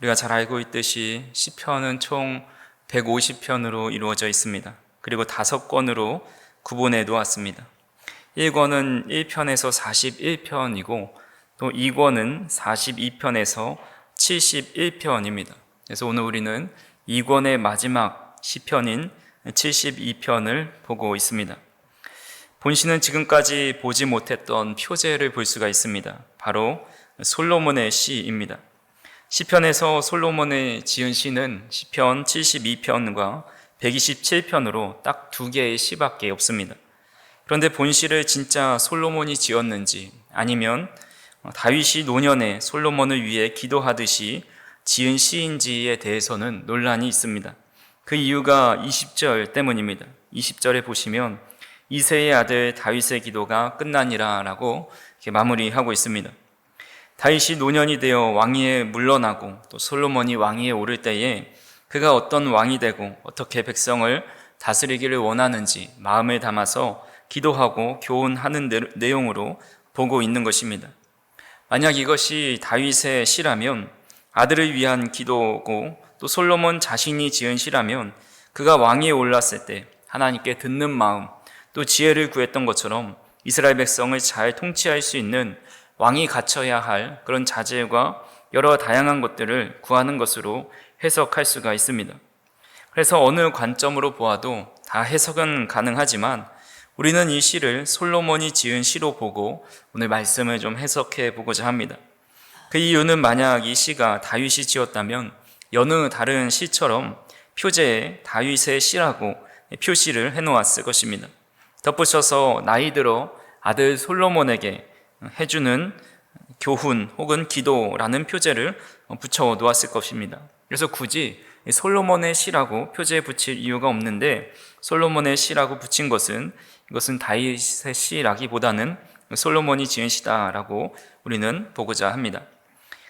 우리가 잘 알고 있듯이 시편은 총 150편으로 이루어져 있습니다. 그리고 5권으로 구분해 놓았습니다. 1권은 1편에서 41편이고 또 2권은 42편에서 71편입니다. 그래서 오늘 우리는 2권의 마지막 시편인 72편을 보고 있습니다. 본시는 지금까지 보지 못했던 표제를 볼 수가 있습니다. 바로 솔로몬의 시입니다. 시편에서 솔로몬이 지은 시는 시편 72편과 127편으로 딱 2개의 시밖에 없습니다. 그런데 본시를 진짜 솔로몬이 지었는지 아니면 다윗이 노년에 솔로몬을 위해 기도하듯이 지은 시인지에 대해서는 논란이 있습니다. 그 이유가 20절 때문입니다. 20절에 보시면 이새의 아들 다윗의 기도가 끝나니라 라고 이렇게 마무리하고 있습니다. 다윗이 노년이 되어 왕위에 물러나고 또 솔로몬이 왕위에 오를 때에 그가 어떤 왕이 되고 어떻게 백성을 다스리기를 원하는지 마음을 담아서 기도하고 교훈하는 내용으로 보고 있는 것입니다. 만약 이것이 다윗의 시라면 아들을 위한 기도고 또 솔로몬 자신이 지은 시라면 그가 왕위에 올랐을 때 하나님께 듣는 마음 또 지혜를 구했던 것처럼 이스라엘 백성을 잘 통치할 수 있는 왕이 갖춰야 할 그런 자질과 여러 다양한 것들을 구하는 것으로 해석할 수가 있습니다. 그래서 어느 관점으로 보아도 다 해석은 가능하지만 우리는 이 시를 솔로몬이 지은 시로 보고 오늘 말씀을 좀 해석해 보고자 합니다. 그 이유는 만약 이 시가 다윗이 지었다면 여느 다른 시처럼 표제에 다윗의 시라고 표시를 해놓았을 것입니다. 덧붙여서 나이 들어 아들 솔로몬에게 해주는 교훈 혹은 기도라는 표제를 붙여 놓았을 것입니다. 그래서 굳이 솔로몬의 시라고 표제에 붙일 이유가 없는데 솔로몬의 시라고 붙인 것은 이것은 다윗의 시라기보다는 솔로몬이 지은 시다라고 우리는 보고자 합니다.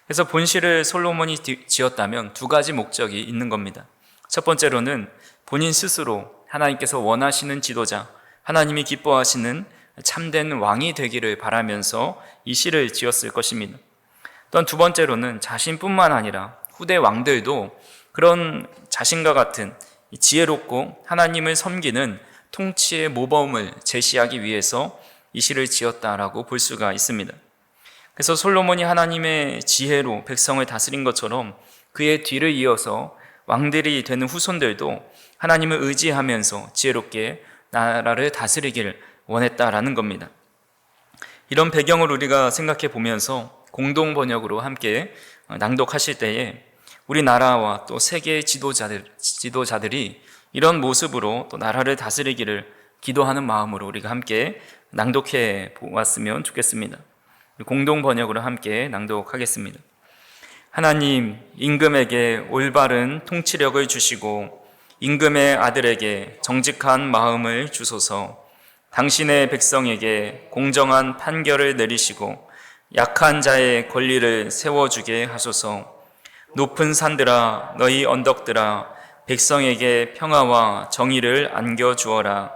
그래서 본시를 솔로몬이 지었다면 2가지 목적이 있는 겁니다. 첫 번째로는 본인 스스로 하나님께서 원하시는 지도자, 하나님이 기뻐하시는 참된 왕이 되기를 바라면서 이 시를 지었을 것입니다. 또한 2번째로는 자신뿐만 아니라 후대 왕들도 그런 자신과 같은 지혜롭고 하나님을 섬기는 통치의 모범을 제시하기 위해서 이 시를 지었다라고 볼 수가 있습니다. 그래서 솔로몬이 하나님의 지혜로 백성을 다스린 것처럼 그의 뒤를 이어서 왕들이 되는 후손들도 하나님을 의지하면서 지혜롭게 나라를 다스리기를 원했다라는 겁니다. 이런 배경을 우리가 생각해 보면서 공동 번역으로 함께 낭독하실 때에 우리나라와 또 세계의 지도자들이 이런 모습으로 또 나라를 다스리기를 기도하는 마음으로 우리가 함께 낭독해 보았으면 좋겠습니다. 공동 번역으로 함께 낭독하겠습니다. 하나님, 임금에게 올바른 통치력을 주시고 임금의 아들에게 정직한 마음을 주소서. 당신의 백성에게 공정한 판결을 내리시고 약한 자의 권리를 세워주게 하소서. 높은 산들아, 너희 언덕들아, 백성에게 평화와 정의를 안겨주어라.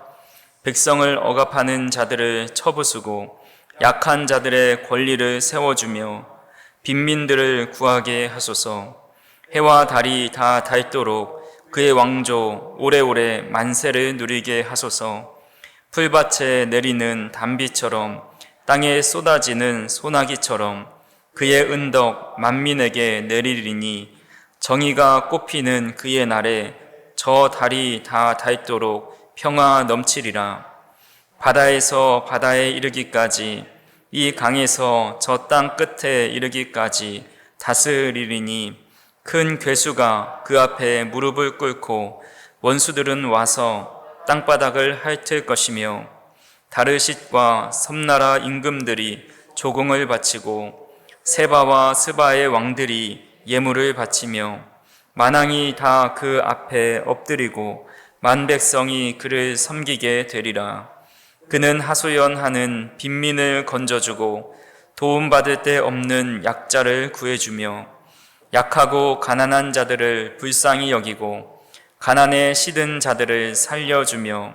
백성을 억압하는 자들을 쳐부수고 약한 자들의 권리를 세워주며 빈민들을 구하게 하소서. 해와 달이 다 닳도록 그의 왕조 오래오래 만세를 누리게 하소서. 풀밭에 내리는 단비처럼 땅에 쏟아지는 소나기처럼 그의 은덕 만민에게 내리리니 정의가 꽃피는 그의 날에 저 달이 다 닳도록 평화 넘치리라. 바다에서 바다에 이르기까지 이 강에서 저 땅 끝에 이르기까지 다스리리니 큰 괴수가 그 앞에 무릎을 꿇고 원수들은 와서 땅바닥을 핥을 것이며 다르셟과 섬나라 임금들이 조공을 바치고 세바와 스바의 왕들이 예물을 바치며 만왕이 다 그 앞에 엎드리고 만백성이 그를 섬기게 되리라. 그는 하소연하는 빈민을 건져주고 도움받을 데 없는 약자를 구해주며 약하고 가난한 자들을 불쌍히 여기고 가난에 시든 자들을 살려주며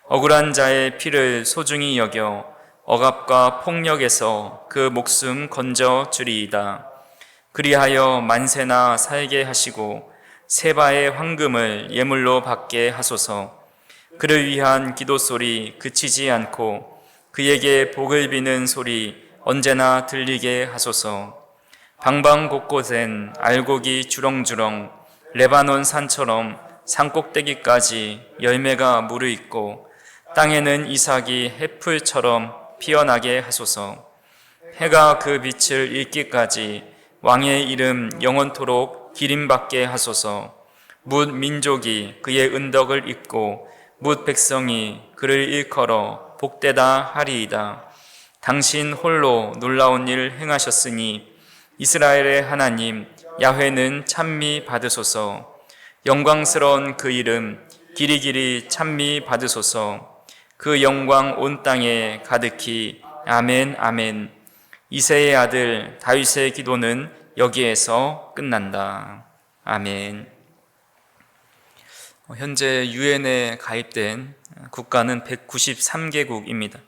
억울한 자의 피를 소중히 여겨 억압과 폭력에서 그 목숨 건져 주리이다. 그리하여 만세나 살게 하시고 세바의 황금을 예물로 받게 하소서. 그를 위한 기도 소리 그치지 않고 그에게 복을 비는 소리 언제나 들리게 하소서. 방방 곳곳엔 알곡이 주렁주렁 레바논 산처럼 산꼭대기까지 열매가 무르익고 땅에는 이삭이 햇풀처럼 피어나게 하소서. 해가 그 빛을 잃기까지 왕의 이름 영원토록 기림받게 하소서. 뭇 민족이 그의 은덕을 입고 뭇 백성이 그를 일컬어 복되다 하리이다. 당신 홀로 놀라운 일 행하셨으니 이스라엘의 하나님 야훼는 찬미 받으소서. 영광스러운 그 이름 길이길이 찬미 받으소서. 그 영광 온 땅에 가득히 아멘 아멘. 이새의 아들 다윗의 기도는 여기에서 끝난다. 아멘. 현재 유엔에 가입된 국가는 193개국입니다.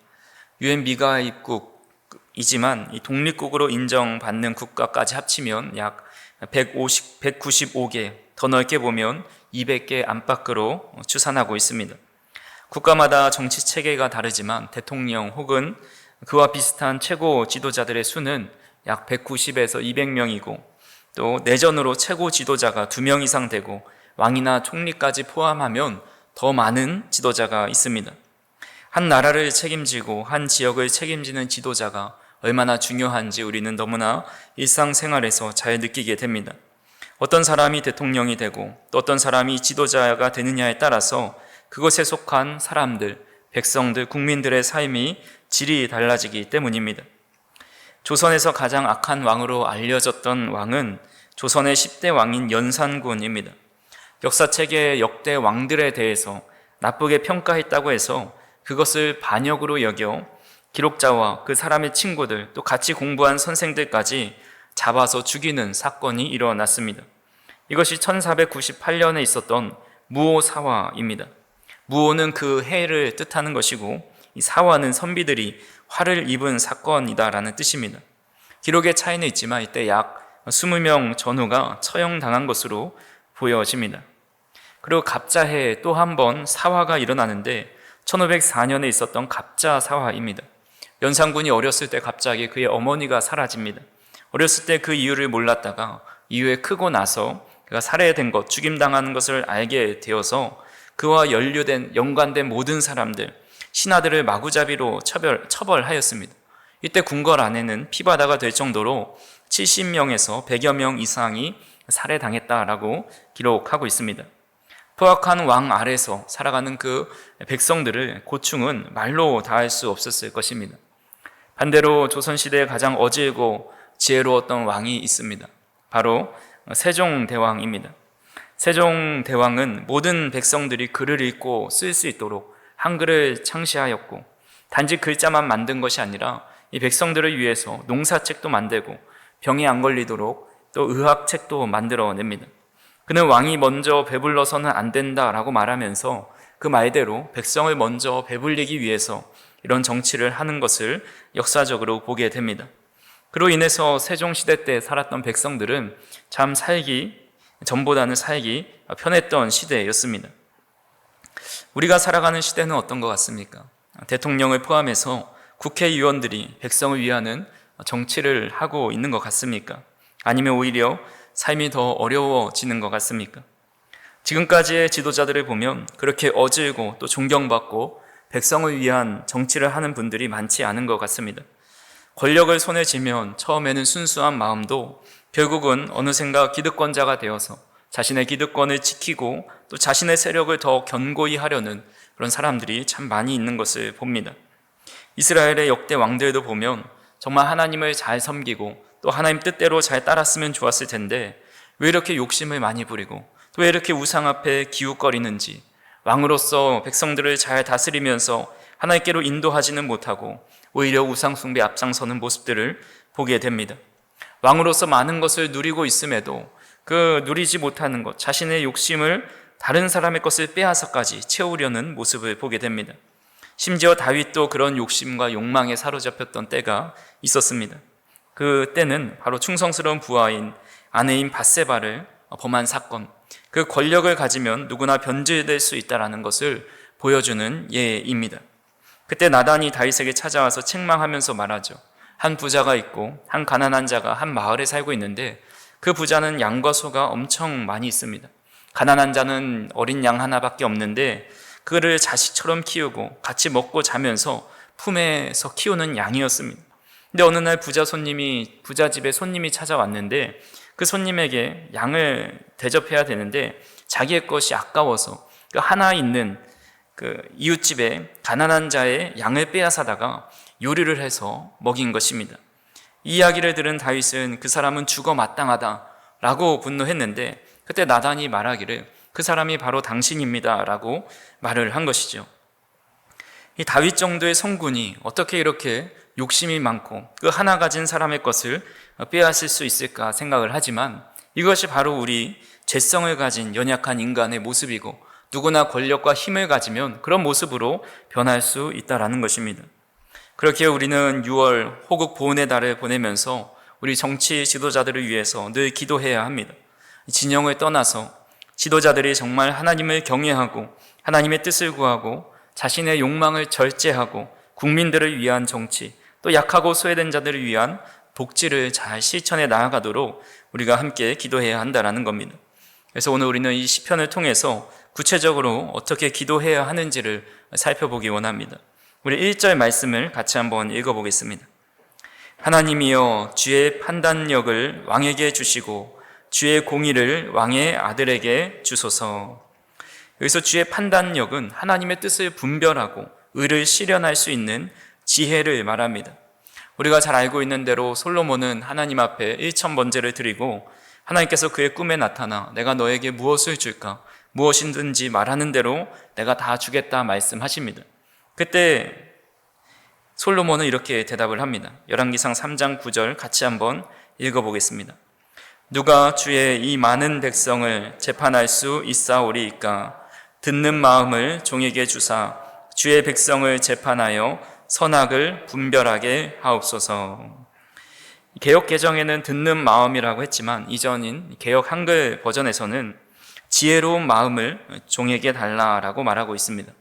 유엔 미가입국이지만 독립국으로 인정받는 국가까지 합치면 약 195개, 더 넓게 보면 200개 안팎으로 추산하고 있습니다. 국가마다 정치 체계가 다르지만 대통령 혹은 그와 비슷한 최고 지도자들의 수는 약 190에서 200명이고 또 내전으로 최고 지도자가 2명 이상 되고 왕이나 총리까지 포함하면 더 많은 지도자가 있습니다. 한 나라를 책임지고 한 지역을 책임지는 지도자가 얼마나 중요한지 우리는 너무나 일상생활에서 잘 느끼게 됩니다. 어떤 사람이 대통령이 되고 또 어떤 사람이 지도자가 되느냐에 따라서 그것에 속한 사람들, 백성들, 국민들의 삶이 질이 달라지기 때문입니다. 조선에서 가장 악한 왕으로 알려졌던 왕은 조선의 10대 왕인 연산군입니다. 역사책의 역대 왕들에 대해서 나쁘게 평가했다고 해서 그것을 반역으로 여겨 기록자와 그 사람의 친구들 또 같이 공부한 선생들까지 잡아서 죽이는 사건이 일어났습니다. 이것이 1498년에 있었던 무오사화입니다. 무오는 그 해를 뜻하는 것이고 이 사화는 선비들이 화를 입은 사건이다라는 뜻입니다. 기록의 차이는 있지만 이때 약 20명 전후가 처형당한 것으로 보여집니다. 그리고 갑자해에 또 한 번 사화가 일어나는데 1504년에 있었던 갑자사화입니다. 연산군이 어렸을 때 갑자기 그의 어머니가 사라집니다. 어렸을 때 그 이유를 몰랐다가 이후에 크고 나서 그가 살해된 것, 죽임당하는 것을 알게 되어서 그와 연관된 모든 사람들, 신하들을 마구잡이로 처벌하였습니다. 이때 궁궐 안에는 피바다가 될 정도로 70명에서 100여 명 이상이 살해당했다라고 기록하고 있습니다. 포악한 왕 아래서 살아가는 그 백성들을 고충은 말로 다할 수 없었을 것입니다. 반대로 조선시대에 가장 어질고 지혜로웠던 왕이 있습니다. 바로 세종대왕입니다. 세종대왕은 모든 백성들이 글을 읽고 쓸 수 있도록 한글을 창시하였고 단지 글자만 만든 것이 아니라 이 백성들을 위해서 농사책도 만들고 병이 안 걸리도록 또 의학책도 만들어냅니다. 그는 왕이 먼저 배불러서는 안 된다라고 말하면서 그 말대로 백성을 먼저 배불리기 위해서 이런 정치를 하는 것을 역사적으로 보게 됩니다. 그로 인해서 세종시대 때 살았던 백성들은 참 전보다는 살기 편했던 시대였습니다. 우리가 살아가는 시대는 어떤 것 같습니까? 대통령을 포함해서 국회의원들이 백성을 위하는 정치를 하고 있는 것 같습니까? 아니면 오히려 삶이 더 어려워지는 것 같습니까? 지금까지의 지도자들을 보면 그렇게 어질고 또 존경받고 백성을 위한 정치를 하는 분들이 많지 않은 것 같습니다. 권력을 손에 쥐면 처음에는 순수한 마음도 결국은 어느샌가 기득권자가 되어서 자신의 기득권을 지키고 또 자신의 세력을 더 견고히 하려는 그런 사람들이 참 많이 있는 것을 봅니다. 이스라엘의 역대 왕들도 보면 정말 하나님을 잘 섬기고 또 하나님 뜻대로 잘 따랐으면 좋았을 텐데 왜 이렇게 욕심을 많이 부리고 또 왜 이렇게 우상 앞에 기웃거리는지, 왕으로서 백성들을 잘 다스리면서 하나님께로 인도하지는 못하고 오히려 우상 숭배 앞장서는 모습들을 보게 됩니다. 왕으로서 많은 것을 누리고 있음에도 그 누리지 못하는 것, 자신의 욕심을 다른 사람의 것을 빼앗아까지 채우려는 모습을 보게 됩니다. 심지어 다윗도 그런 욕심과 욕망에 사로잡혔던 때가 있었습니다. 그때는 바로 충성스러운 부하인 아내인 밧세바를 범한 사건, 그 권력을 가지면 누구나 변질될 수 있다는 것을 보여주는 예입니다. 그때 나단이 다윗에게 찾아와서 책망하면서 말하죠. 한 부자가 있고 한 가난한 자가 한 마을에 살고 있는데 그 부자는 양과 소가 엄청 많이 있습니다. 가난한 자는 어린 양 하나밖에 없는데 그를 자식처럼 키우고 같이 먹고 자면서 품에서 키우는 양이었습니다. 근데 어느 날 부자 집에 손님이 찾아왔는데 그 손님에게 양을 대접해야 되는데 자기의 것이 아까워서 그 하나 있는 그 이웃집에 가난한 자의 양을 빼앗아다가 요리를 해서 먹인 것입니다. 이 이야기를 들은 다윗은 그 사람은 죽어 마땅하다라고 분노했는데 그때 나단이 말하기를 그 사람이 바로 당신입니다라고 말을 한 것이죠. 이 다윗 정도의 성군이 어떻게 이렇게 욕심이 많고 그 하나 가진 사람의 것을 빼앗을 수 있을까 생각을 하지만 이것이 바로 우리 죄성을 가진 연약한 인간의 모습이고 누구나 권력과 힘을 가지면 그런 모습으로 변할 수 있다는 것입니다. 그렇게 우리는 6월 호국 보훈의 달을 보내면서 우리 정치 지도자들을 위해서 늘 기도해야 합니다. 진영을 떠나서 지도자들이 정말 하나님을 경외하고 하나님의 뜻을 구하고 자신의 욕망을 절제하고 국민들을 위한 정치, 또 약하고 소외된 자들을 위한 복지를 잘 실천해 나아가도록 우리가 함께 기도해야 한다는 겁니다. 그래서 오늘 우리는 이 시편을 통해서 구체적으로 어떻게 기도해야 하는지를 살펴보기 원합니다. 우리 1절 말씀을 같이 한번 읽어보겠습니다. 하나님이여 주의 판단력을 왕에게 주시고 주의 공의를 왕의 아들에게 주소서. 여기서 주의 판단력은 하나님의 뜻을 분별하고 의를 실현할 수 있는 지혜를 말합니다. 우리가 잘 알고 있는 대로 솔로몬은 하나님 앞에 1000번제를 드리고 하나님께서 그의 꿈에 나타나 내가 너에게 무엇을 줄까? 무엇이든지 말하는 대로 내가 다 주겠다 말씀하십니다. 그때 솔로몬은 이렇게 대답을 합니다. 열왕기상 3장 9절 같이 한번 읽어보겠습니다. 누가 주의 이 많은 백성을 재판할 수 있사오리이까? 듣는 마음을 종에게 주사 주의 백성을 재판하여 선악을 분별하게 하옵소서. 개역 개정에는 듣는 마음이라고 했지만 이전인 개역 한글 버전에서는 지혜로운 마음을 종에게 달라라고 말하고 있습니다.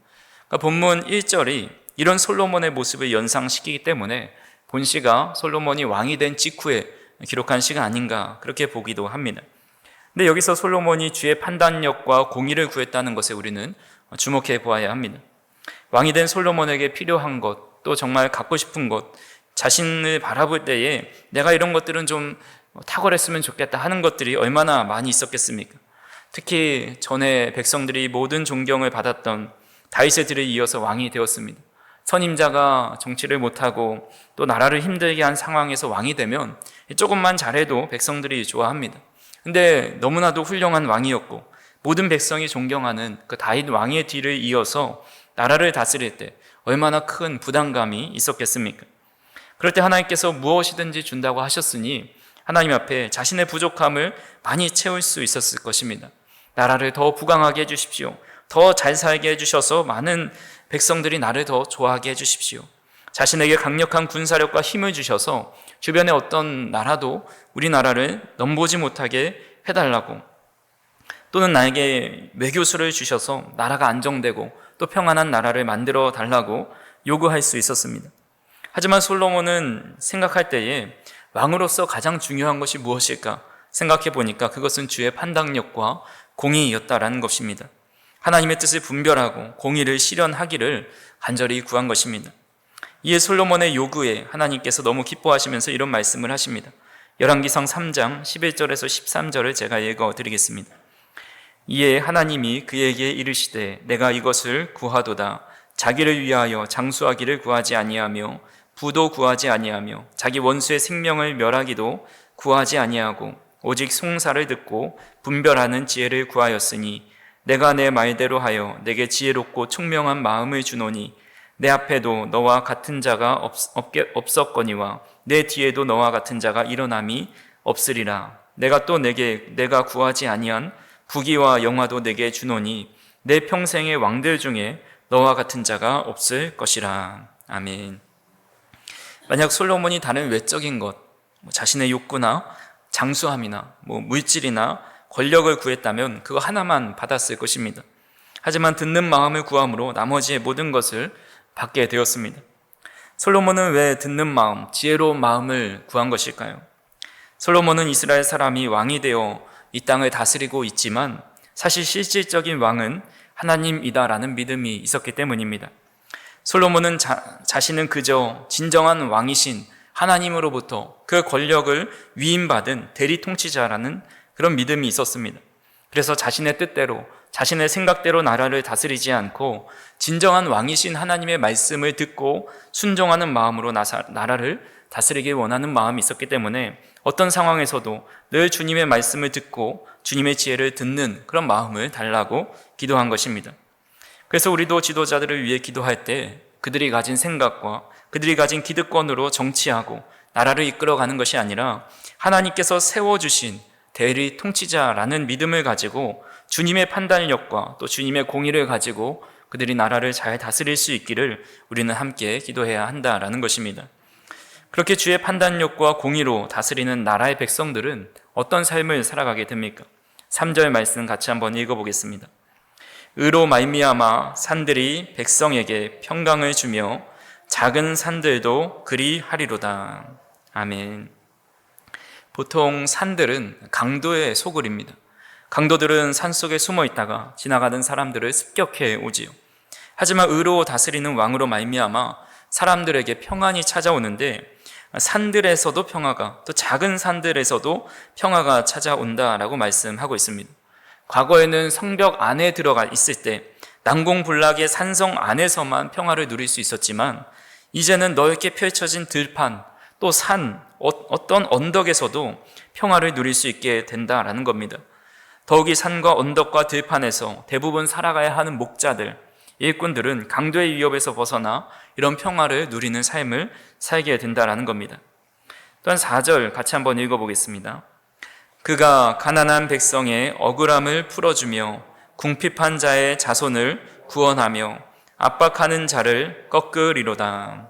그러니까 본문 1절이 이런 솔로몬의 모습을 연상시키기 때문에 본시가 솔로몬이 왕이 된 직후에 기록한 시가 아닌가 그렇게 보기도 합니다. 근데 여기서 솔로몬이 주의 판단력과 공의를 구했다는 것에 우리는 주목해 보아야 합니다. 왕이 된 솔로몬에게 필요한 것, 또 정말 갖고 싶은 것, 자신을 바라볼 때에 내가 이런 것들은 좀 탁월했으면 좋겠다 하는 것들이 얼마나 많이 있었겠습니까? 특히 전에 백성들이 모든 존경을 받았던 다윗의 들에 이어서 왕이 되었습니다. 선임자가 정치를 못하고 또 나라를 힘들게 한 상황에서 왕이 되면 조금만 잘해도 백성들이 좋아합니다. 근데 너무나도 훌륭한 왕이었고 모든 백성이 존경하는 그 다윗 왕의 뒤를 이어서 나라를 다스릴 때 얼마나 큰 부담감이 있었겠습니까? 그럴 때 하나님께서 무엇이든지 준다고 하셨으니 하나님 앞에 자신의 부족함을 많이 채울 수 있었을 것입니다. 나라를 더 부강하게 해주십시오. 더 잘 살게 해주셔서 많은 백성들이 나를 더 좋아하게 해주십시오. 자신에게 강력한 군사력과 힘을 주셔서 주변의 어떤 나라도 우리나라를 넘보지 못하게 해달라고, 또는 나에게 외교수를 주셔서 나라가 안정되고 또 평안한 나라를 만들어 달라고 요구할 수 있었습니다. 하지만 솔로몬은 생각할 때에 왕으로서 가장 중요한 것이 무엇일까 생각해 보니까 그것은 주의 판단력과 공의였다라는 것입니다. 하나님의 뜻을 분별하고 공의를 실현하기를 간절히 구한 것입니다. 이에 솔로몬의 요구에 하나님께서 너무 기뻐하시면서 이런 말씀을 하십니다. 열왕기상 3장 11절에서 13절을 제가 읽어드리겠습니다. 이에 하나님이 그에게 이르시되 내가 이것을 구하도다. 자기를 위하여 장수하기를 구하지 아니하며 부도 구하지 아니하며 자기 원수의 생명을 멸하기도 구하지 아니하고 오직 송사를 듣고 분별하는 지혜를 구하였으니 내가 내 말대로 하여 내게 지혜롭고 총명한 마음을 주노니 내 앞에도 너와 같은 자가 없었거니와 내 뒤에도 너와 같은 자가 일어남이 없으리라. 내가 또 내가 구하지 아니한 부귀와 영화도 내게 주노니 내 평생의 왕들 중에 너와 같은 자가 없을 것이라. 아멘. 만약 솔로몬이 다른 외적인 것, 자신의 욕구나 장수함이나 물질이나 권력을 구했다면 그거 하나만 받았을 것입니다. 하지만 듣는 마음을 구함으로 나머지의 모든 것을 받게 되었습니다. 솔로몬은 왜 듣는 마음, 지혜로운 마음을 구한 것일까요? 솔로몬은 이스라엘 사람이 왕이 되어 이 땅을 다스리고 있지만 사실 실질적인 왕은 하나님이다라는 믿음이 있었기 때문입니다. 솔로몬은 자신은 그저 진정한 왕이신 하나님으로부터 그 권력을 위임받은 대리 통치자라는 그런 믿음이 있었습니다. 그래서 자신의 뜻대로, 자신의 생각대로 나라를 다스리지 않고 진정한 왕이신 하나님의 말씀을 듣고 순종하는 마음으로 나라를 다스리길 원하는 마음이 있었기 때문에 어떤 상황에서도 늘 주님의 말씀을 듣고 주님의 지혜를 듣는 그런 마음을 달라고 기도한 것입니다. 그래서 우리도 지도자들을 위해 기도할 때 그들이 가진 생각과 그들이 가진 기득권으로 정치하고 나라를 이끌어가는 것이 아니라 하나님께서 세워주신 대리 통치자라는 믿음을 가지고 주님의 판단력과 또 주님의 공의를 가지고 그들이 나라를 잘 다스릴 수 있기를 우리는 함께 기도해야 한다라는 것입니다. 그렇게 주의 판단력과 공의로 다스리는 나라의 백성들은 어떤 삶을 살아가게 됩니까? 3절 말씀 같이 한번 읽어보겠습니다. 의로 말미암아 산들이 백성에게 평강을 주며 작은 산들도 그리 하리로다. 아멘. 보통 산들은 강도의 소굴입니다. 강도들은 산속에 숨어 있다가 지나가던 사람들을 습격해 오지요. 하지만 의로 다스리는 왕으로 말미암아 사람들에게 평안이 찾아오는데 산들에서도 평화가, 또 작은 산들에서도 평화가 찾아온다라고 말씀하고 있습니다. 과거에는 성벽 안에 들어가 있을 때 난공불락의 산성 안에서만 평화를 누릴 수 있었지만 이제는 넓게 펼쳐진 들판, 또 산, 어떤 언덕에서도 평화를 누릴 수 있게 된다라는 겁니다. 더욱이 산과 언덕과 들판에서 대부분 살아가야 하는 목자들, 일꾼들은 강도의 위협에서 벗어나 이런 평화를 누리는 삶을 살게 된다라는 겁니다. 또한 4절 같이 한번 읽어보겠습니다. 그가 가난한 백성의 억울함을 풀어주며 궁핍한 자의 자손을 구원하며 압박하는 자를 꺾으리로다.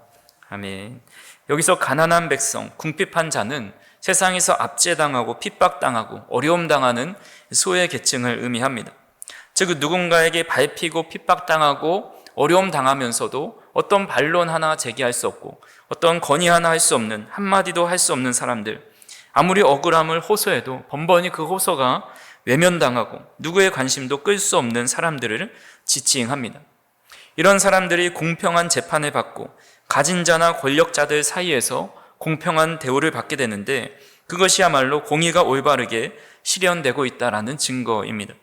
아멘. 여기서 가난한 백성, 궁핍한 자는 세상에서 압제당하고 핍박당하고 어려움당하는 소외 계층을 의미합니다. 즉 누군가에게 밟히고 핍박당하고 어려움당하면서도 어떤 반론 하나 제기할 수 없고 어떤 건의 하나 할 수 없는, 한마디도 할 수 없는 사람들, 아무리 억울함을 호소해도 번번이 그 호소가 외면당하고 누구의 관심도 끌 수 없는 사람들을 지칭합니다. 이런 사람들이 공평한 재판을 받고 가진 자나 권력자들 사이에서 공평한 대우를 받게 되는데 그것이야말로 공의가 올바르게 실현되고 있다는 증거입니다.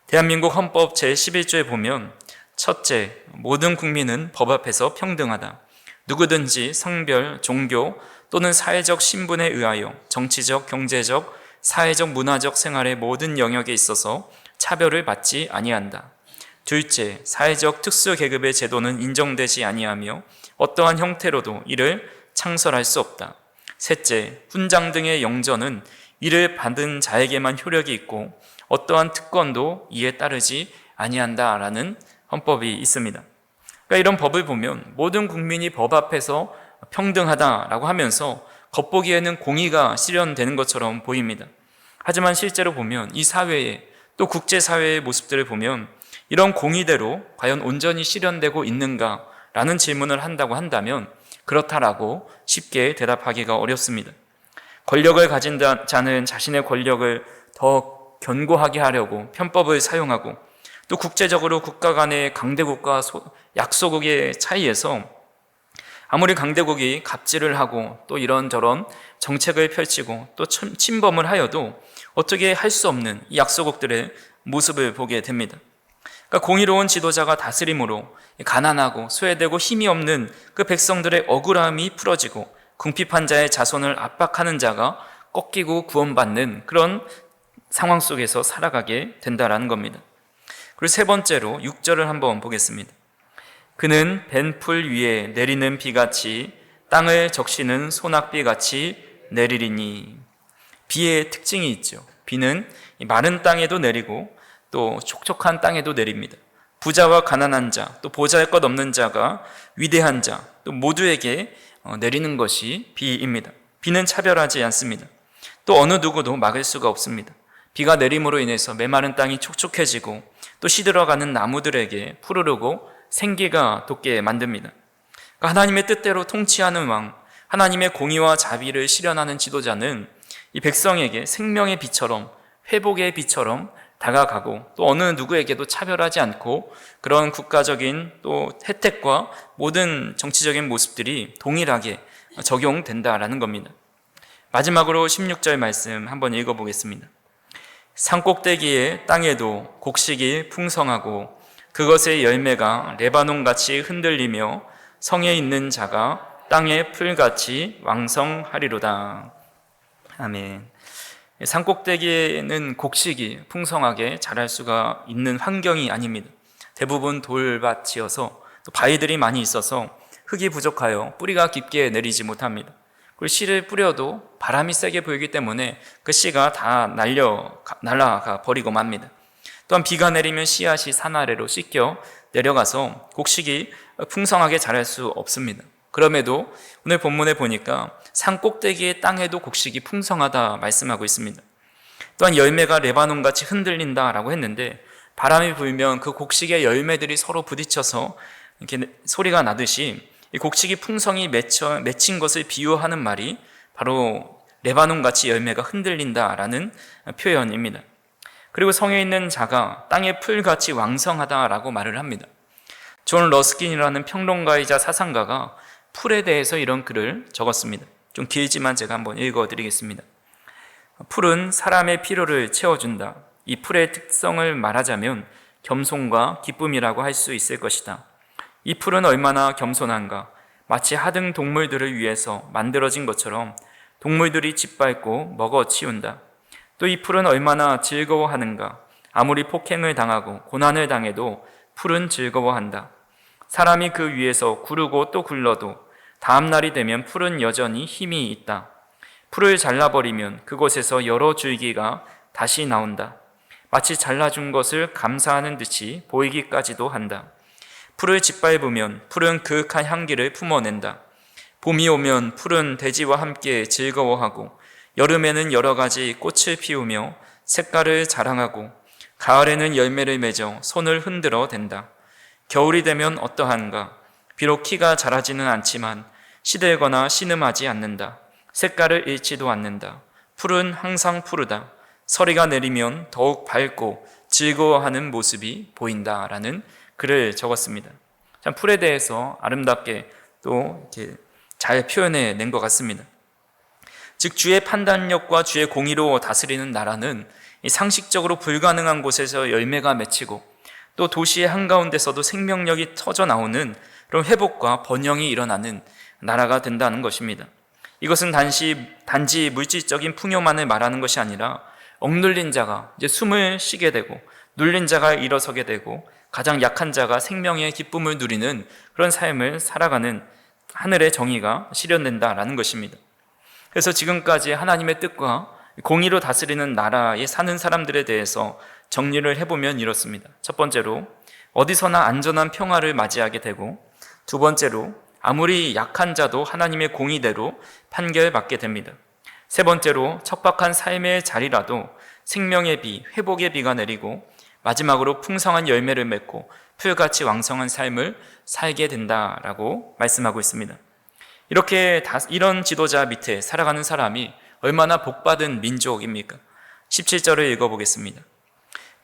대한민국 헌법 제11조에 보면 첫째, 모든 국민은 법 앞에서 평등하다. 누구든지 성별, 종교 또는 사회적 신분에 의하여 정치적, 경제적, 사회적, 문화적 생활의 모든 영역에 있어서 차별을 받지 아니한다. 둘째, 사회적 특수계급의 제도는 인정되지 아니하며 어떠한 형태로도 이를 창설할 수 없다. 셋째, 훈장 등의 영전은 이를 받은 자에게만 효력이 있고 어떠한 특권도 이에 따르지 아니한다라는 헌법이 있습니다. 그러니까 이런 법을 보면 모든 국민이 법 앞에서 평등하다라고 하면서 겉보기에는 공의가 실현되는 것처럼 보입니다. 하지만 실제로 보면 이 사회에 또 국제사회의 모습들을 보면 이런 공의대로 과연 온전히 실현되고 있는가라는 질문을 한다고 한다면 그렇다라고 쉽게 대답하기가 어렵습니다. 권력을 가진 자는 자신의 권력을 더 견고하게 하려고 편법을 사용하고 또 국제적으로 국가 간의 강대국과 약소국의 차이에서 아무리 강대국이 갑질을 하고 또 이런저런 정책을 펼치고 또 침범을 하여도 어떻게 할 수 없는 이 약소국들의 모습을 보게 됩니다. 그러니까 공의로운 지도자가 다스림으로 가난하고 소외되고 힘이 없는 그 백성들의 억울함이 풀어지고 궁핍한 자의 자손을 압박하는 자가 꺾이고 구원받는 그런 상황 속에서 살아가게 된다라는 겁니다. 그리고 세 번째로 6절을 한번 보겠습니다. 그는 벤풀 위에 내리는 비같이 땅을 적시는 소낙비같이 내리리니. 비의 특징이 있죠. 비는 마른 땅에도 내리고 또 촉촉한 땅에도 내립니다. 부자와 가난한 자, 또 보잘것 없는 자가 위대한 자, 또 모두에게 내리는 것이 비입니다. 비는 차별하지 않습니다. 또 어느 누구도 막을 수가 없습니다. 비가 내림으로 인해서 메마른 땅이 촉촉해지고 또 시들어가는 나무들에게 푸르르고 생기가 돋게 만듭니다. 그러니까 하나님의 뜻대로 통치하는 왕, 하나님의 공의와 자비를 실현하는 지도자는 이 백성에게 생명의 빛처럼, 회복의 빛처럼 다가가고 또 어느 누구에게도 차별하지 않고 그런 국가적인 또 혜택과 모든 정치적인 모습들이 동일하게 적용된다라는 겁니다. 마지막으로 16절 말씀 한번 읽어보겠습니다. 산꼭대기의 땅에도 곡식이 풍성하고 그것의 열매가 레바논같이 흔들리며 성에 있는 자가 땅의 풀같이 왕성하리로다. 아멘. 산꼭대기에는 곡식이 풍성하게 자랄 수가 있는 환경이 아닙니다. 대부분 돌밭이어서 또 바위들이 많이 있어서 흙이 부족하여 뿌리가 깊게 내리지 못합니다. 그리고 씨를 뿌려도 바람이 세게 불기 때문에 그 씨가 다 날아가 버리고 맙니다. 또한 비가 내리면 씨앗이 산 아래로 씻겨 내려가서 곡식이 풍성하게 자랄 수 없습니다. 그럼에도 오늘 본문에 보니까 산 꼭대기의 땅에도 곡식이 풍성하다 말씀하고 있습니다. 또한 열매가 레바논같이 흔들린다라고 했는데 바람이 불면 그 곡식의 열매들이 서로 부딪혀서 이렇게 소리가 나듯이 이 곡식이 풍성히 맺힌 것을 비유하는 말이 바로 레바논같이 열매가 흔들린다라는 표현입니다. 그리고 성에 있는 자가 땅의 풀같이 왕성하다라고 말을 합니다. 존 러스킨이라는 평론가이자 사상가가 풀에 대해서 이런 글을 적었습니다. 좀 길지만 제가 한번 읽어드리겠습니다. 풀은 사람의 필요를 채워준다. 이 풀의 특성을 말하자면 겸손과 기쁨이라고 할 수 있을 것이다. 이 풀은 얼마나 겸손한가. 마치 하등 동물들을 위해서 만들어진 것처럼 동물들이 짓밟고 먹어 치운다. 또 이 풀은 얼마나 즐거워하는가. 아무리 폭행을 당하고 고난을 당해도 풀은 즐거워한다. 사람이 그 위에서 구르고 또 굴러도 다음 날이 되면 풀은 여전히 힘이 있다. 풀을 잘라버리면 그곳에서 여러 줄기가 다시 나온다. 마치 잘라준 것을 감사하는 듯이 보이기까지도 한다. 풀을 짓밟으면 풀은 그윽한 향기를 품어낸다. 봄이 오면 풀은 대지와 함께 즐거워하고 여름에는 여러 가지 꽃을 피우며 색깔을 자랑하고 가을에는 열매를 맺어 손을 흔들어 댄다. 겨울이 되면 어떠한가? 비록 키가 자라지는 않지만 시들거나 신음하지 않는다. 색깔을 잃지도 않는다. 풀은 항상 푸르다. 서리가 내리면 더욱 밝고 즐거워하는 모습이 보인다라는 글을 적었습니다. 참 풀에 대해서 아름답게 또 이렇게 잘 표현해 낸 것 같습니다. 즉 주의 판단력과 주의 공의로 다스리는 나라는 상식적으로 불가능한 곳에서 열매가 맺히고 또 도시의 한가운데서도 생명력이 터져 나오는 그런 회복과 번영이 일어나는 나라가 된다는 것입니다. 이것은 단지 물질적인 풍요만을 말하는 것이 아니라 억눌린 자가 이제 숨을 쉬게 되고 눌린 자가 일어서게 되고 가장 약한 자가 생명의 기쁨을 누리는 그런 삶을 살아가는 하늘의 정의가 실현된다라는 것입니다. 그래서 지금까지 하나님의 뜻과 공의로 다스리는 나라에 사는 사람들에 대해서 정리를 해보면 이렇습니다. 첫 번째로 어디서나 안전한 평화를 맞이하게 되고, 두 번째로 아무리 약한 자도 하나님의 공의대로 판결받게 됩니다. 세 번째로 척박한 삶의 자리라도 생명의 비, 회복의 비가 내리고 마지막으로 풍성한 열매를 맺고 풀같이 왕성한 삶을 살게 된다라고 말씀하고 있습니다. 이런 지도자 밑에 살아가는 사람이 얼마나 복받은 민족입니까? 17절을 읽어보겠습니다.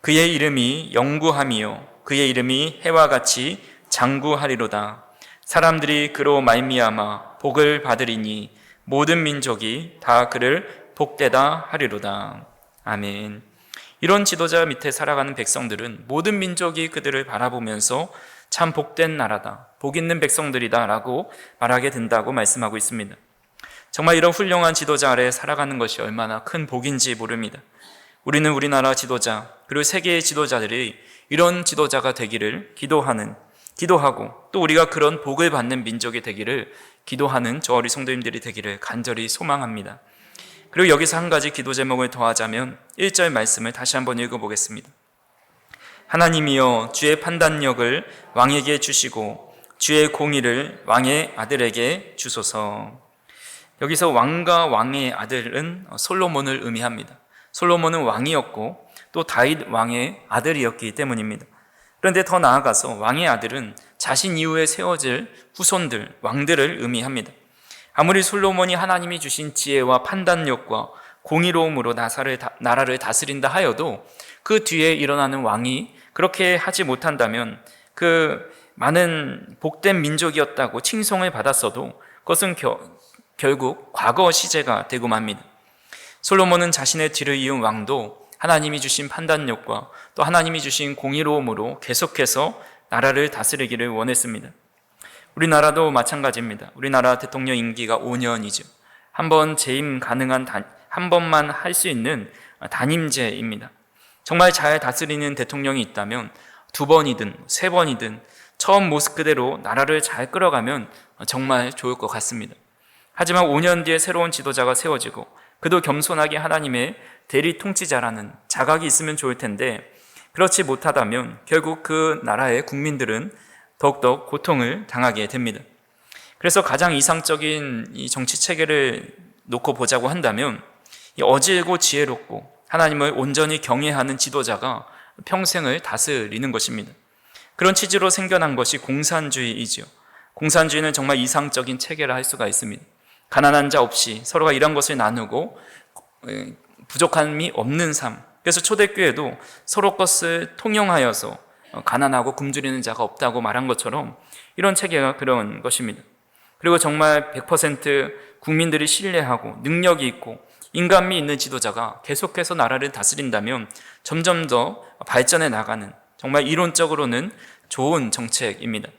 그의 이름이 영구함이요 그의 이름이 해와 같이 장구하리로다. 사람들이 그로 말미암아 복을 받으리니 모든 민족이 다 그를 복되다 하리로다. 아멘. 이런 지도자 밑에 살아가는 백성들은 모든 민족이 그들을 바라보면서 참 복된 나라다, 복 있는 백성들이다 라고 말하게 된다고 말씀하고 있습니다. 정말 이런 훌륭한 지도자 아래 살아가는 것이 얼마나 큰 복인지 모릅니다. 우리는 우리나라 지도자 그리고 세계의 지도자들이 이런 지도자가 되기를 기도하고 또 우리가 그런 복을 받는 민족이 되기를 기도하는 저 우리 성도님들이 되기를 간절히 소망합니다. 그리고 여기서 한 가지 기도 제목을 더하자면 1절 말씀을 다시 한번 읽어보겠습니다. 하나님이여 주의 판단력을 왕에게 주시고 주의 공의를 왕의 아들에게 주소서. 여기서 왕과 왕의 아들은 솔로몬을 의미합니다. 솔로몬은 왕이었고 또 다윗 왕의 아들이었기 때문입니다. 그런데 더 나아가서 왕의 아들은 자신 이후에 세워질 후손들, 왕들을 의미합니다. 아무리 솔로몬이 하나님이 주신 지혜와 판단력과 공의로움으로 나라를 다스린다 하여도 그 뒤에 일어나는 왕이 그렇게 하지 못한다면 그 많은 복된 민족이었다고 칭송을 받았어도 그것은 결국 과거 시제가 되고 맙니다. 솔로몬은 자신의 뒤를 이은 왕도 하나님이 주신 판단력과 또 하나님이 주신 공의로움으로 계속해서 나라를 다스리기를 원했습니다. 우리나라도 마찬가지입니다. 우리나라 대통령 임기가 5년이죠. 한번 재임 가능한 한 번만 할 수 있는 단임제입니다. 정말 잘 다스리는 대통령이 있다면 2번이든 3번이든 처음 모습 그대로 나라를 잘 끌어가면 정말 좋을 것 같습니다. 하지만 5년 뒤에 새로운 지도자가 세워지고 그도 겸손하게 하나님의 대리 통치자라는 자각이 있으면 좋을 텐데 그렇지 못하다면 결국 그 나라의 국민들은 더욱더 고통을 당하게 됩니다. 그래서 가장 이상적인 이 정치 체계를 놓고 보자고 한다면 어질고 지혜롭고 하나님을 온전히 경외하는 지도자가 평생을 다스리는 것입니다. 그런 취지로 생겨난 것이 공산주의이지요. 공산주의는 정말 이상적인 체계라 할 수가 있습니다. 가난한 자 없이 서로가 일한 것을 나누고 부족함이 없는 삶. 그래서 초대교회도 서로 것을 통용하여서 가난하고 굶주리는 자가 없다고 말한 것처럼 이런 체계가 그런 것입니다. 그리고 정말 100% 국민들이 신뢰하고 능력이 있고 인간미 있는 지도자가 계속해서 나라를 다스린다면 점점 더 발전해 나가는 정말 이론적으로는 좋은 정책입니다.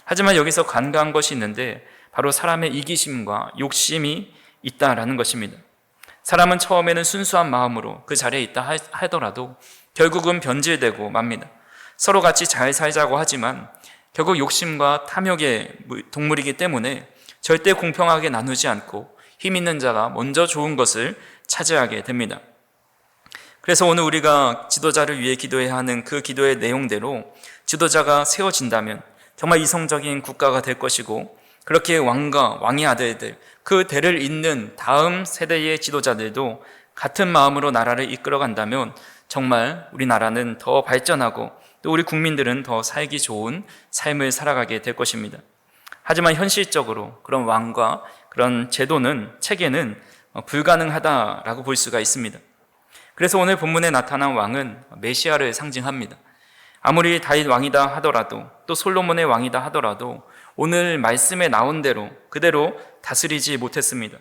하지만 여기서 간과한 것이 있는데 바로 사람의 이기심과 욕심이 있다라는 것입니다. 사람은 처음에는 순수한 마음으로 그 자리에 있다 하더라도 결국은 변질되고 맙니다. 서로 같이 잘 살자고 하지만 결국 욕심과 탐욕의 동물이기 때문에 절대 공평하게 나누지 않고 힘 있는 자가 먼저 좋은 것을 차지하게 됩니다. 그래서 오늘 우리가 지도자를 위해 기도해야 하는 그 기도의 내용대로 지도자가 세워진다면 정말 이성적인 국가가 될 것이고 그렇게 왕과 왕의 아들들 그 대를 잇는 다음 세대의 지도자들도 같은 마음으로 나라를 이끌어간다면 정말 우리나라는 더 발전하고 또 우리 국민들은 더 살기 좋은 삶을 살아가게 될 것입니다. 하지만 현실적으로 그런 왕과 그런 제도는 체계는 불가능하다라고 볼 수가 있습니다. 그래서 오늘 본문에 나타난 왕은 메시아를 상징합니다. 아무리 다윗 왕이다 하더라도 또 솔로몬의 왕이다 하더라도 오늘 말씀에 나온 대로 그대로 다스리지 못했습니다.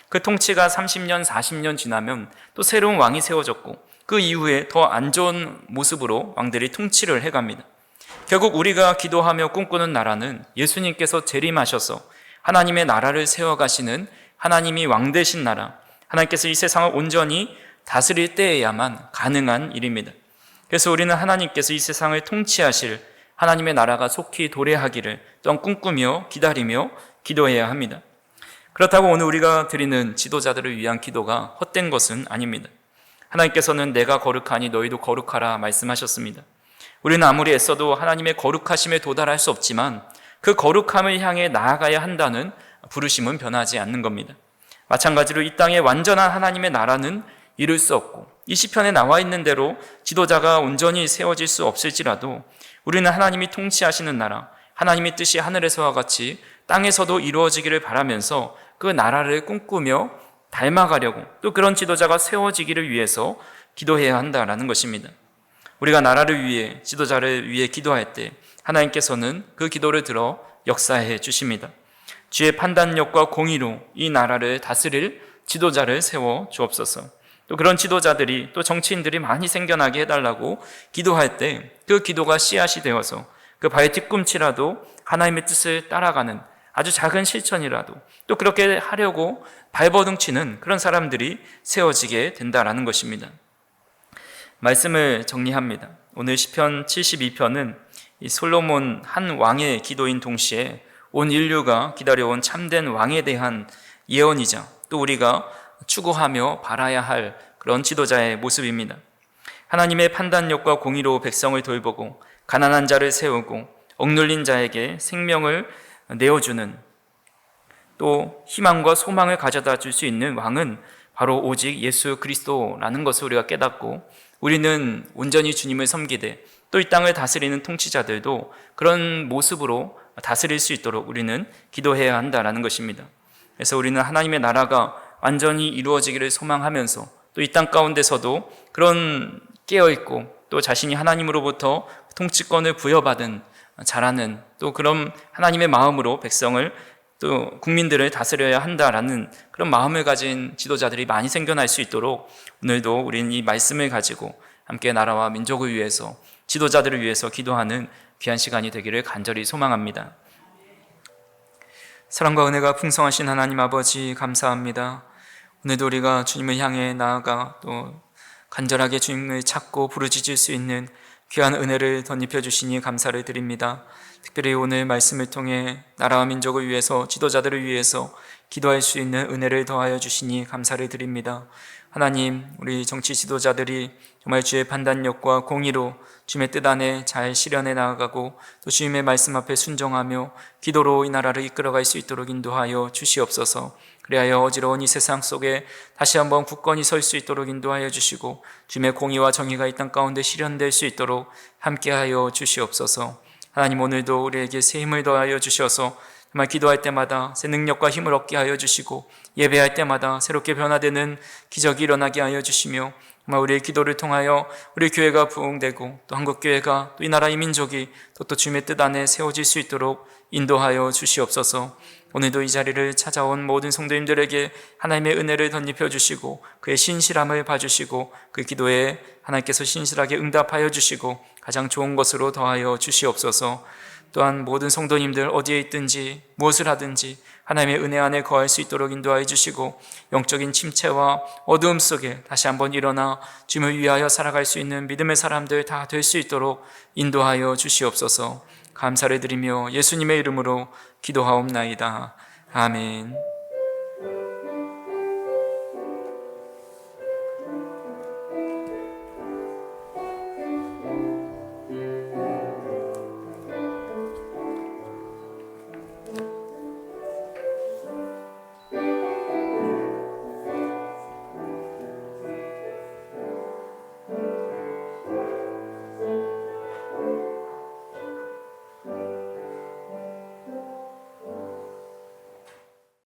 그 통치가 30년, 40년 지나면 또 새로운 왕이 세워졌고 그 이후에 더 안 좋은 모습으로 왕들이 통치를 해갑니다. 결국 우리가 기도하며 꿈꾸는 나라는 예수님께서 재림하셔서 하나님의 나라를 세워가시는 하나님이 왕 되신 나라, 하나님께서 이 세상을 온전히 다스릴 때에야만 가능한 일입니다. 그래서 우리는 하나님께서 이 세상을 통치하실 하나님의 나라가 속히 도래하기를 또한 꿈꾸며 기다리며 기도해야 합니다. 그렇다고 오늘 우리가 드리는 지도자들을 위한 기도가 헛된 것은 아닙니다. 하나님께서는 내가 거룩하니 너희도 거룩하라 말씀하셨습니다. 우리는 아무리 애써도 하나님의 거룩하심에 도달할 수 없지만 그 거룩함을 향해 나아가야 한다는 부르심은 변하지 않는 겁니다. 마찬가지로 이 땅에 완전한 하나님의 나라는 이룰 수 없고 이 시편에 나와 있는 대로 지도자가 온전히 세워질 수 없을지라도 우리는 하나님이 통치하시는 나라, 하나님의 뜻이 하늘에서와 같이 땅에서도 이루어지기를 바라면서 그 나라를 꿈꾸며 닮아가려고 또 그런 지도자가 세워지기를 위해서 기도해야 한다는 것입니다. 우리가 나라를 위해 지도자를 위해 기도할 때 하나님께서는 그 기도를 들어 역사해 주십니다. 주의 판단력과 공의로 이 나라를 다스릴 지도자를 세워 주옵소서. 또 그런 지도자들이 또 정치인들이 많이 생겨나게 해달라고 기도할 때 그 기도가 씨앗이 되어서 그 발의 뒤꿈치라도 하나님의 뜻을 따라가는 아주 작은 실천이라도 또 그렇게 하려고 발버둥치는 그런 사람들이 세워지게 된다라는 것입니다. 말씀을 정리합니다. 오늘 시편 72편은 이 솔로몬 한 왕의 기도인 동시에 온 인류가 기다려온 참된 왕에 대한 예언이자 또 우리가 추구하며 바라야 할 그런 지도자의 모습입니다. 하나님의 판단력과 공의로 백성을 돌보고 가난한 자를 세우고 억눌린 자에게 생명을 내어주는 또 희망과 소망을 가져다 줄 수 있는 왕은 바로 오직 예수 그리스도라는 것을 우리가 깨닫고, 우리는 온전히 주님을 섬기되 또 이 땅을 다스리는 통치자들도 그런 모습으로 다스릴 수 있도록 우리는 기도해야 한다라는 것입니다. 그래서 우리는 하나님의 나라가 완전히 이루어지기를 소망하면서 또 이 땅 가운데서도 그런 깨어있고 또 자신이 하나님으로부터 통치권을 부여받은 잘하는 또 그런 하나님의 마음으로 백성을 또 국민들을 다스려야 한다라는 그런 마음을 가진 지도자들이 많이 생겨날 수 있도록 오늘도 우리는 이 말씀을 가지고 함께 나라와 민족을 위해서, 지도자들을 위해서 기도하는 귀한 시간이 되기를 간절히 소망합니다. 사랑과 은혜가 풍성하신 하나님 아버지, 감사합니다. 오늘도 우리가 주님을 향해 나아가 또 간절하게 주님을 찾고 부르짖을 수 있는 귀한 은혜를 덧입혀 주시니 감사를 드립니다. 특별히 오늘 말씀을 통해 나라와 민족을 위해서, 지도자들을 위해서 기도할 수 있는 은혜를 더하여 주시니 감사를 드립니다. 하나님, 우리 정치 지도자들이 정말 주의 판단력과 공의로 주님의 뜻 안에 잘 실현해 나아가고 또 주님의 말씀 앞에 순종하며 기도로 이 나라를 이끌어갈 수 있도록 인도하여 주시옵소서. 그리하여 어지러운 이 세상 속에 다시 한번 굳건히 설 수 있도록 인도하여 주시고 주님의 공의와 정의가 이 땅 가운데 실현될 수 있도록 함께하여 주시옵소서. 하나님, 오늘도 우리에게 새 힘을 더하여 주셔서 정말 기도할 때마다 새 능력과 힘을 얻게 하여 주시고 예배할 때마다 새롭게 변화되는 기적이 일어나게 하여 주시며 정말 우리의 기도를 통하여 우리 교회가 부흥되고 또 한국교회가 또 이 나라의 민족이 또 주님의 뜻 안에 세워질 수 있도록 인도하여 주시옵소서. 오늘도 이 자리를 찾아온 모든 성도님들에게 하나님의 은혜를 덧입혀 주시고 그의 신실함을 봐주시고 그 기도에 하나님께서 신실하게 응답하여 주시고 가장 좋은 것으로 더하여 주시옵소서. 또한 모든 성도님들 어디에 있든지 무엇을 하든지 하나님의 은혜 안에 거할 수 있도록 인도하여 주시고 영적인 침체와 어두움 속에 다시 한번 일어나 주님을 위하여 살아갈 수 있는 믿음의 사람들 다 될 수 있도록 인도하여 주시옵소서. 감사를 드리며 예수님의 이름으로 기도하옵나이다. 아멘.